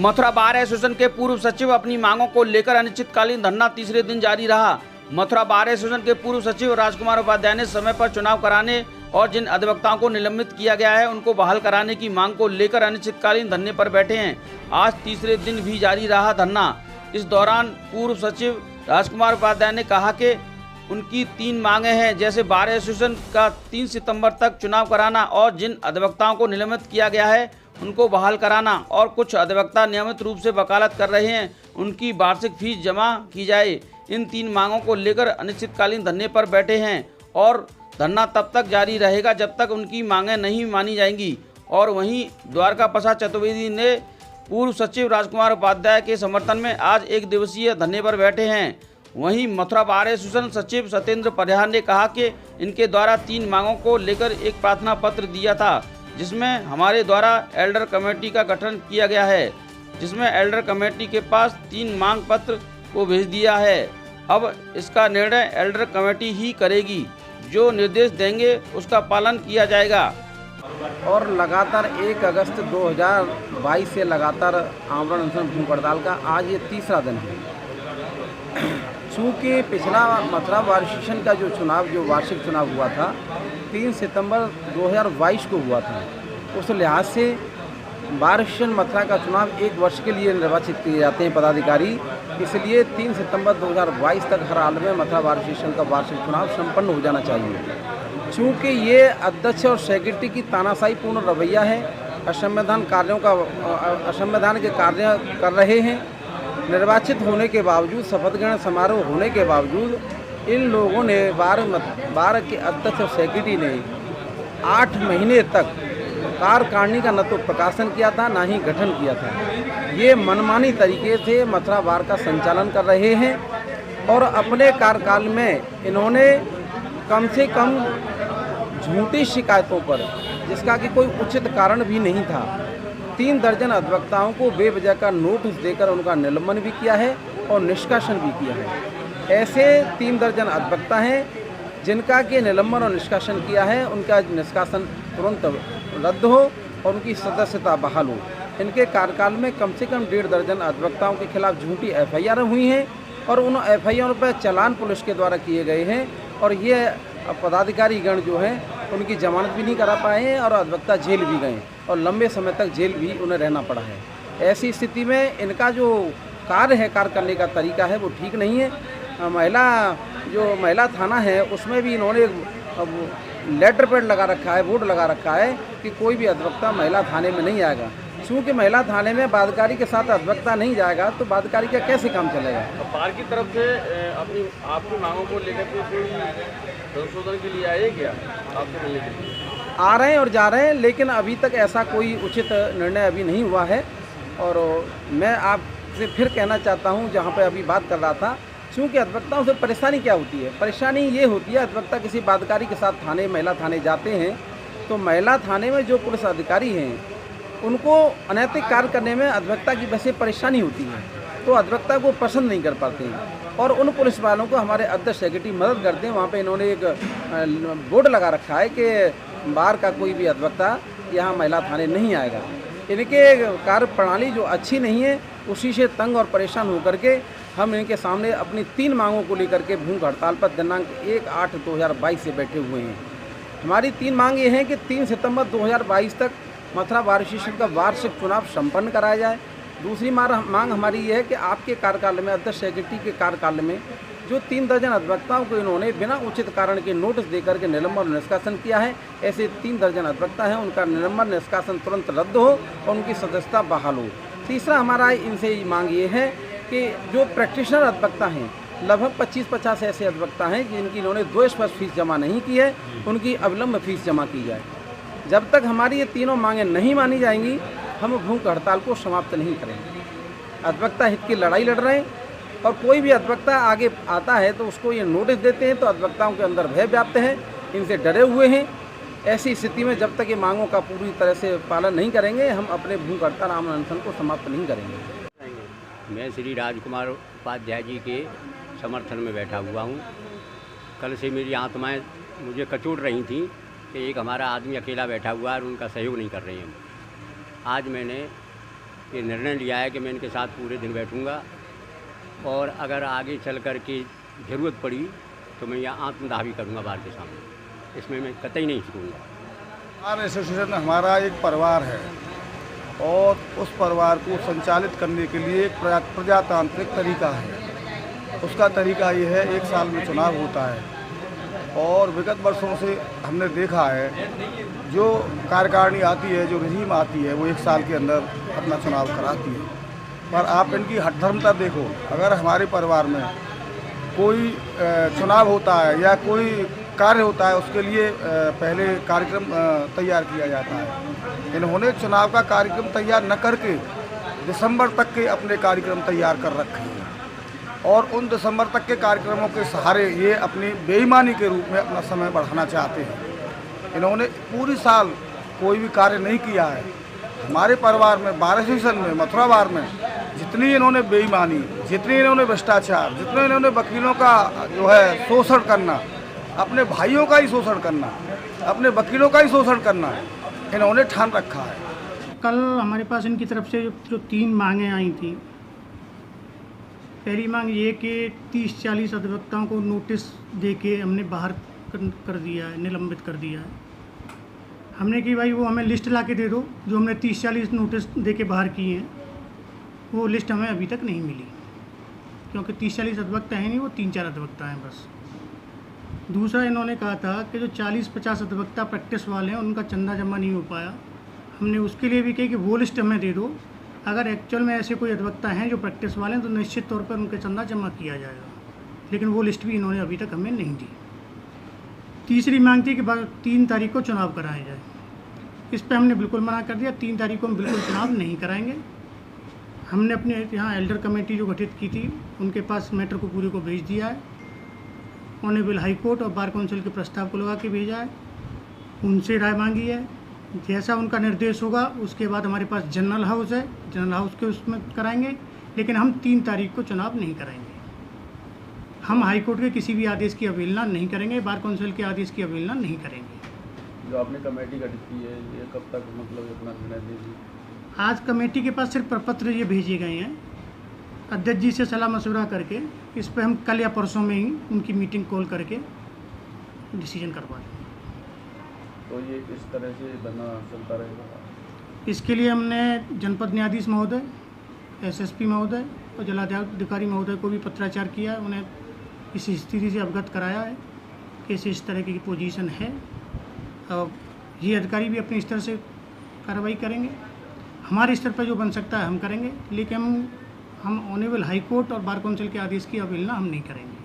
Mathura bar association के पूर्व सचिव अपनी मांगों को लेकर अनिश्चितकालीन धरना तीसरे दिन जारी रहा। मथुरा बार एसोसिएशन के पूर्व सचिव राजकुमार उपाध्याय ने समय पर चुनाव कराने और जिन अधिवक्ताओं को निलंबित किया गया है उनको बहाल कराने की मांग को लेकर अनिश्चितकालीन धरने पर बैठे हैं। आज तीसरे दिन भी जारी रहा धरना। इस दौरान पूर्व सचिव राजकुमार उपाध्याय ने कहा कि उनकी 3 मांगे हैं, जैसे बार एसोसिएशन का 3 सितंबर तक चुनाव कराना और जिन अधिवक्ताओं को निलंबित किया गया है उनको बहाल कराना, और कुछ अधिवक्ता नियमित रूप से वकालत कर रहे हैं उनकी वार्षिक फीस जमा की जाए। इन 3 मांगों को लेकर अनिश्चितकालीन धरने पर बैठे हैं और धरना तब तक जारी रहेगा जब तक उनकी मांगें नहीं मानी जाएंगी। और वहीं द्वारका प्रसाद चतुर्वेदी ने पूर्व सचिव राजकुमार उपाध्याय के समर्थन में आज 1 दिवसीय धरने पर बैठे हैं। वहीं मथुरा बार एसोसिएशन सचिव सत्येंद्र परिहार ने कहा कि इनके द्वारा 3 मांगों को लेकर एक प्रार्थना पत्र दिया था, जिसमें हमारे द्वारा एल्डर कमेटी का गठन किया गया है, जिसमें एल्डर कमेटी के पास 3 मांग पत्र को भेज दिया है। अब इसका निर्णय एल्डर कमेटी ही करेगी, जो निर्देश देंगे उसका पालन किया जाएगा। और लगातार 1 अगस्त 2022 से लगातार आमरण अनशन भूख हड़ताल का आज ये तीसरा दिन है। चूँकि पिछला मथुरा बार एसोसिएशन का जो वार्षिक चुनाव हुआ था 3 सितंबर 2022 को हुआ था, उस लिहाज से बार एसोसिएशन मथुरा का चुनाव 1 वर्ष के लिए निर्वाचित किए जाते हैं पदाधिकारी, इसलिए 3 सितंबर 2022 तक हर हाल में मथुरा बार एसोसिएशन का वार्षिक चुनाव संपन्न हो जाना चाहिए। चूँकि ये अध्यक्ष और सेक्रेटरी की तानाशाहीपूर्ण रवैया है, असंवैधानिक के कार्य कर रहे हैं। निर्वाचित होने के बावजूद, शपथ ग्रहण समारोह होने के बावजूद इन लोगों ने बार के अध्यक्ष और सेक्रेटरी ने 8 महीने तक कार्यकारिणी का न तो प्रकाशन किया था ना ही गठन किया था। ये मनमानी तरीके से मथुरा बार का संचालन कर रहे हैं और अपने कार्यकाल में इन्होंने कम से कम झूठी शिकायतों पर, जिसका कि कोई उचित कारण भी नहीं था, 3 दर्जन अधिवक्ताओं को बेवजह का नोटिस देकर उनका निलंबन भी किया है और निष्कासन भी किया है। ऐसे 3 दर्जन अधिवक्ता हैं जिनका कि निलंबन और निष्कासन किया है, उनका निष्कासन तुरंत रद्द हो और उनकी सदस्यता बहाल हो। इनके कार्यकाल में कम से कम 1.5 दर्जन अधिवक्ताओं के खिलाफ झूठी FIR हुई हैं और उन FIR पर चालान पुलिस के द्वारा किए गए हैं और ये पदाधिकारी गण जो हैं उनकी जमानत भी नहीं करा पाए हैं और अधिवक्ता जेल भी गए और लंबे समय तक जेल भी उन्हें रहना पड़ा है। ऐसी स्थिति में इनका जो कार्य करने का तरीका है वो ठीक नहीं है। महिला थाना है उसमें भी इन्होंने लेटर पैड लगा रखा है, बोर्ड लगा रखा है कि कोई भी अधिवक्ता महिला थाने में नहीं आएगा। चूँकि महिला थाने में बाध्यकारी के साथ अधिवक्ता नहीं जाएगा तो बाध्यकारी का कैसे काम चलेगा। बार की तरफ से आपकी मांगों को लेकर के संशोधन के लिए आए क्या आपसे मिलने के लिए? आ रहे हैं और जा रहे हैं, लेकिन अभी तक ऐसा कोई उचित निर्णय अभी नहीं हुआ है। और मैं आपसे फिर कहना चाहता हूं, जहां पे अभी बात कर रहा था, क्योंकि अधिवक्ताओं से परेशानी क्या होती है? परेशानी ये होती है, अधिवक्ता किसी बाध्यकारी के साथ महिला थाने जाते हैं तो महिला थाने में जो पुलिस अधिकारी हैं उनको अनैतिक कार्य करने में अधिवक्ता की वैसे परेशानी होती है, तो अधिवक्ता को पसंद नहीं कर पाते हैं और उन पुलिस वालों को हमारे अध्यक्ष सेक्रेटरी मदद करते हैं। वहाँ पे इन्होंने एक बोर्ड लगा रखा है कि बार का कोई भी अधिवक्ता यहाँ महिला थाने नहीं आएगा। इनके कार्य प्रणाली जो अच्छी नहीं है, उसी से तंग और परेशान होकर के हम इनके सामने अपनी 3 मांगों को लेकर के भूख हड़ताल पर दिनांक 1/8/2022 से बैठे हुए हैं। हमारी 3 मांग ये हैं कि 3 सितंबर 2022 तक मथुरा बार एसोसिएशन का वार्षिक चुनाव संपन्न कराया जाए। दूसरी मांग हमारी ये है कि आपके कार्यकाल में, अध्यक्ष सेक्रेटरी के कार्यकाल में, जो 3 दर्जन अधिवक्ताओं को इन्होंने बिना उचित कारण के नोटिस देकर के निलंबन और निष्कासन किया है, ऐसे 3 दर्जन अधिवक्ता हैं, उनका निलंबन निष्कासन तुरंत रद्द हो और उनकी सदस्यता बहाल हो। तीसरा हमारा इनसे मांग ये है कि जो प्रैक्टिशनर अधिवक्ता हैं, लगभग 25-50 ऐसे अधिवक्ता हैं जिनकी इन्होंने 2 स्पष्ट फीस जमा नहीं की है, उनकी अविलंब फीस जमा की जाए। जब तक हमारी ये तीनों मांगें नहीं मानी जाएंगी, हम भूख हड़ताल को समाप्त नहीं करेंगे। अधिवक्ता हित की लड़ाई लड़ रहे हैं और कोई भी अधिवक्ता आगे आता है तो उसको ये नोटिस देते हैं तो अधिवक्ताओं के अंदर भय व्याप्त है, इनसे डरे हुए हैं। ऐसी स्थिति में जब तक ये मांगों का पूरी तरह से पालन नहीं करेंगे, हम अपने भूख हड़ताल आमरण अनशन को समाप्त नहीं करेंगे। मैं श्री राजकुमार उपाध्याय जी के समर्थन में बैठा हुआ हूँ। कल से मेरी आत्माएं मुझे कचोट रही थी कि एक हमारा आदमी अकेला बैठा हुआ है और उनका सहयोग नहीं कर रहे हैं। आज मैंने ये निर्णय लिया है कि मैं इनके साथ पूरे दिन बैठूंगा और अगर आगे चल कर के ज़रूरत पड़ी तो मैं यहाँ आत्मदाह भी करूँगा बाहर के सामने। इसमें मैं कतई नहीं छूटूँगा। बार एसोसिएशन हमारा एक परिवार है और उस परिवार को संचालित करने के लिए एक प्रजातांत्रिक तरीका है। उसका तरीका ये है, 1 साल में चुनाव होता है और विगत वर्षों से हमने देखा है जो कार्यकारिणी आती है, जो रजीम आती है, वो 1 साल के अंदर अपना चुनाव कराती है। पर आप इनकी हठधर्मता देखो। अगर हमारे परिवार में कोई चुनाव होता है या कोई कार्य होता है, उसके लिए पहले कार्यक्रम तैयार किया जाता है। इन्होंने चुनाव का कार्यक्रम तैयार न करके दिसंबर तक के अपने कार्यक्रम तैयार कर रखे हैं और उन दिसंबर तक के कार्यक्रमों के सहारे ये अपनी बेईमानी के रूप में अपना समय बढ़ाना चाहते हैं। इन्होंने पूरी साल कोई भी कार्य नहीं किया है। हमारे परिवार में, बार एसोसिएशन में, मथुरा बार में जितनी इन्होंने बेईमानी, जितनी इन्होंने भ्रष्टाचार, जितने इन्होंने वकीलों का जो है शोषण करना, अपने भाइयों का ही शोषण करना, अपने वकीलों का ही शोषण करना इन्होंने ठान रखा है। कल हमारे पास इनकी तरफ से जो 3 मांगें आई थी। पहली मांग ये कि 30-40 अधिवक्ताओं को नोटिस दे के हमने बाहर कर दिया है, निलंबित कर दिया है। हमने कि भाई वो हमें लिस्ट ला के दे दो, जो हमने 30-40 नोटिस दे के बाहर किए हैं। वो लिस्ट हमें अभी तक नहीं मिली, क्योंकि 30-40 अधिवक्ता हैं नहीं, वो 3-4 अधिवक्ता हैं बस। दूसरा, इन्होंने कहा था कि जो 40-50 अधिवक्ता प्रैक्टिस वाले हैं उनका चंदा जमा नहीं हो पाया। हमने उसके लिए भी कही कि वो लिस्ट हमें दे दो। अगर एक्चुअल में ऐसे कोई अधिवक्ता हैं जो प्रैक्टिस वाले हैं तो निश्चित तौर पर उनके चंदा जमा किया जाएगा, लेकिन वो लिस्ट भी इन्होंने अभी तक हमें नहीं दी। तीसरी मांग थी कि 3 तारीख को चुनाव कराया जाए। इस पर हमने बिल्कुल मना कर दिया। 3 तारीख को हम बिल्कुल चुनाव नहीं कराएंगे। हमने अपने यहाँ एल्डर कमेटी जो गठित की थी उनके पास मैटर को पूरे को भेज दिया है। ऑनरेबल हाई कोर्ट और बार काउंसिल के प्रस्ताव को लगा के भेजा है, उनसे राय मांगी है। जैसा उनका निर्देश होगा उसके बाद हमारे पास जनरल हाउस है, जनरल हाउस के उसमें कराएंगे, लेकिन हम 3 तारीख को चुनाव नहीं कराएंगे। हम हाई कोर्ट के किसी भी आदेश की अवहेलना नहीं करेंगे, बार काउंसिल के आदेश की अवहेलना नहीं करेंगे। जो आपने कमेटी गठित की है, ये कब तक मतलब अपना निर्णय देगी? आज कमेटी के पास सिर्फ प्रपत्र ये भेजे गए हैं। अध्यक्ष जी से सलाह मशवरा करके इस पर हम कल या परसों में ही उनकी मीटिंग कॉल करके डिसीजन करवा देंगे। तो ये इस तरह से धरना चलता रहेगा? इसके लिए हमने जनपद न्यायाधीश महोदय, एसएसपी महोदय और जिलाधिकारी महोदय को भी पत्राचार किया है। उन्हें इस स्थिति से अवगत कराया है कि इस तरह की पोजीशन है और ये अधिकारी भी अपने स्तर से कार्रवाई करेंगे। हमारे स्तर पर जो बन सकता है हम करेंगे, लेकिन हम ऑनरेबल हाई कोर्ट और बार काउंसिल के आदेश की अवहेलना हम नहीं करेंगे।